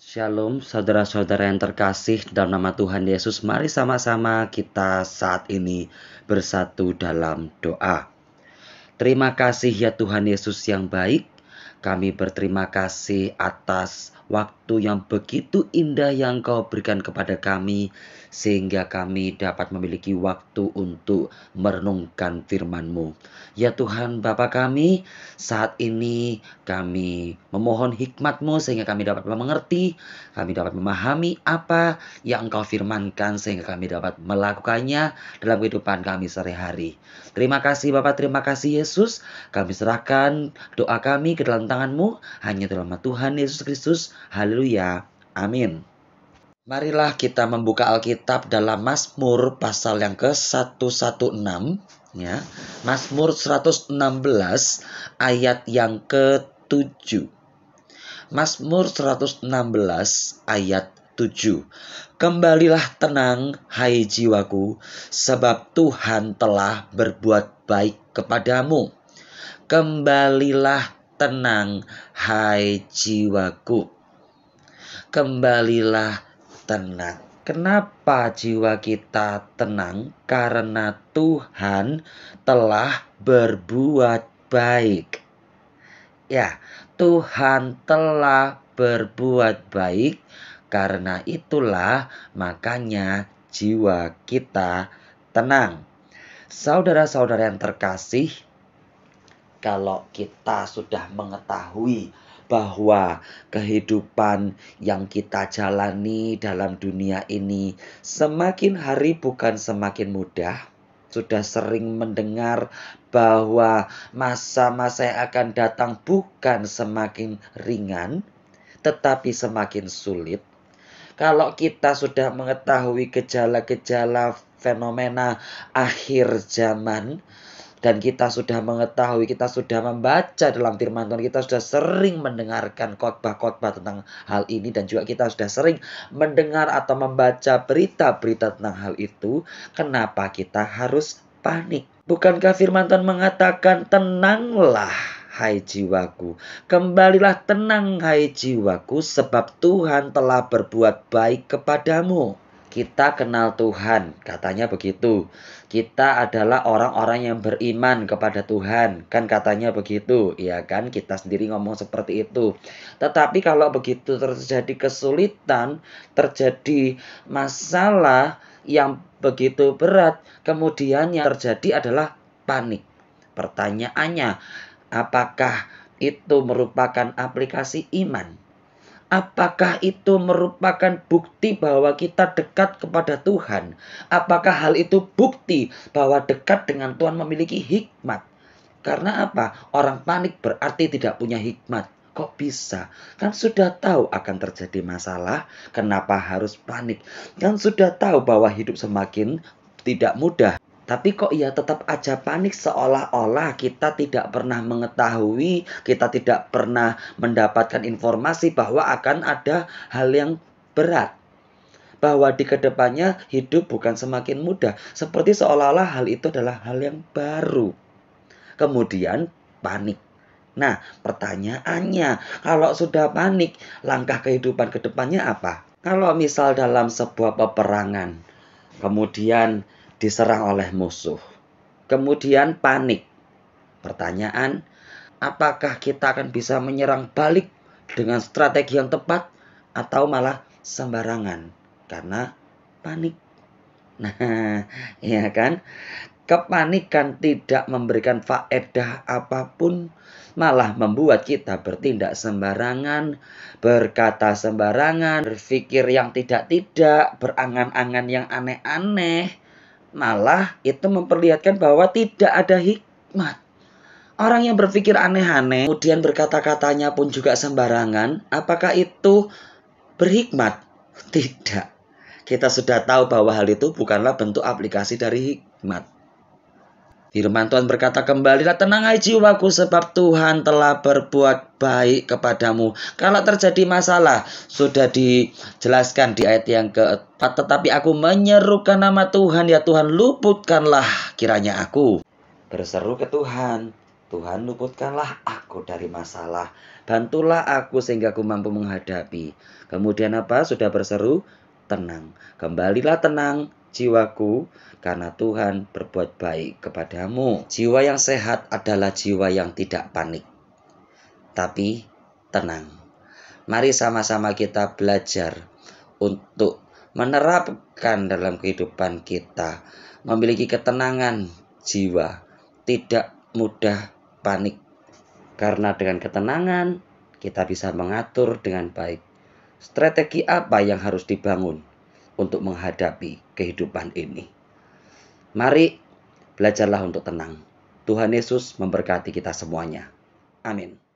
Shalom saudara-saudara yang terkasih dalam nama Tuhan Yesus. Mari sama-sama kita saat ini bersatu dalam doa. Terima kasih ya Tuhan Yesus yang baik. Kami berterima kasih atas waktu yang begitu indah yang Kau berikan kepada kami, sehingga kami dapat memiliki waktu untuk merenungkan firman-Mu. Ya Tuhan Bapa kami, saat ini kami memohon hikmat-Mu sehingga kami dapat mengerti, kami dapat memahami apa yang Engkau firmankan sehingga kami dapat melakukannya dalam kehidupan kami sehari-hari. Terima kasih Bapak, terima kasih Yesus. Kami serahkan doa kami ke dalam tangan-Mu, hanya dalam nama Tuhan Yesus Kristus. Haleluya. Amin. Marilah kita membuka Alkitab dalam Mazmur pasal yang ke-116, ya. Mazmur 116 ayat yang ke-7. Mazmur 116 ayat 7. Kembalilah tenang, hai jiwaku, sebab Tuhan telah berbuat baik kepadamu. Kembalilah tenang, hai jiwaku. Kembalilah tenang. Kenapa jiwa kita tenang? Karena Tuhan telah berbuat baik. Ya, Tuhan telah berbuat baik. Karena itulah makanya jiwa kita tenang. Saudara-saudara yang terkasih, kalau kita sudah mengetahui bahwa kehidupan yang kita jalani dalam dunia ini semakin hari bukan semakin mudah, sudah sering mendengar bahwa masa-masa yang akan datang bukan semakin ringan, tetapi semakin sulit. Kalau kita sudah mengetahui gejala-gejala fenomena akhir zaman, dan kita sudah mengetahui, kita sudah membaca dalam firman Tuhan, kita sudah sering mendengarkan khotbah-khotbah tentang hal ini, dan juga kita sudah sering mendengar atau membaca berita-berita tentang hal itu, kenapa kita harus panik? Bukankah firman Tuhan mengatakan, tenanglah hai jiwaku, kembalilah tenang hai jiwaku, sebab Tuhan telah berbuat baik kepadamu. Kita kenal Tuhan, katanya begitu. Kita adalah orang-orang yang beriman kepada Tuhan, kan katanya begitu, ya kan? Kita sendiri ngomong seperti itu. Tetapi kalau begitu terjadi kesulitan, terjadi masalah yang begitu berat, kemudian yang terjadi adalah panik. Pertanyaannya, apakah itu merupakan aplikasi iman? Apakah itu merupakan bukti bahwa kita dekat kepada Tuhan? Apakah hal itu bukti bahwa dekat dengan Tuhan memiliki hikmat? Karena apa? Orang panik berarti tidak punya hikmat. Kok bisa? Kan sudah tahu akan terjadi masalah, kenapa harus panik? Kan sudah tahu bahwa hidup semakin tidak mudah. Tapi kok ia tetap aja panik, seolah-olah kita tidak pernah mengetahui, kita tidak pernah mendapatkan informasi bahwa akan ada hal yang berat. Bahwa di kedepannya hidup bukan semakin mudah. Keseperti seolah-olah hal itu adalah hal yang baru. Kemudian panik. Nah, pertanyaannya, kalau sudah panik, langkah kehidupan kedepannya apa? Kalau misal dalam sebuah peperangan, kemudian diserang oleh musuh, kemudian panik. Pertanyaan, apakah kita akan bisa menyerang balik dengan strategi yang tepat atau malah sembarangan karena panik? Nah, ya kan? Kepanikan tidak memberikan faedah apapun, malah membuat kita bertindak sembarangan, berkata sembarangan, berpikir yang tidak-tidak, berangan-angan yang aneh-aneh. Malah itu memperlihatkan bahwa tidak ada hikmat. Orang yang berpikir aneh-aneh, kemudian berkata-katanya pun juga sembarangan, apakah itu berhikmat? Tidak. Kita sudah tahu bahwa hal itu bukanlah bentuk aplikasi dari hikmat. Firman Tuhan berkata, kembalilah tenang hai jiwaku, sebab Tuhan telah berbuat baik kepadamu. Kalau terjadi masalah, sudah dijelaskan di ayat yang ke-4. Tetapi aku menyerukan nama Tuhan, ya Tuhan luputkanlah kiranya aku. Berseru ke Tuhan, Tuhan luputkanlah aku dari masalah. Bantulah aku sehingga aku mampu menghadapi. Kemudian apa? Sudah berseru, tenang. Kembalilah tenang jiwaku, karena Tuhan berbuat baik kepadamu. Jiwa yang sehat adalah jiwa yang tidak panik, tapi tenang. Mari sama-sama kita belajar untuk menerapkan dalam kehidupan kita, memiliki ketenangan jiwa, tidak mudah panik. Karena dengan ketenangan, kita bisa mengatur dengan baik strategi apa yang harus dibangun untuk menghadapi kehidupan ini. Mari belajarlah untuk tenang. Tuhan Yesus memberkati kita semuanya. Amin.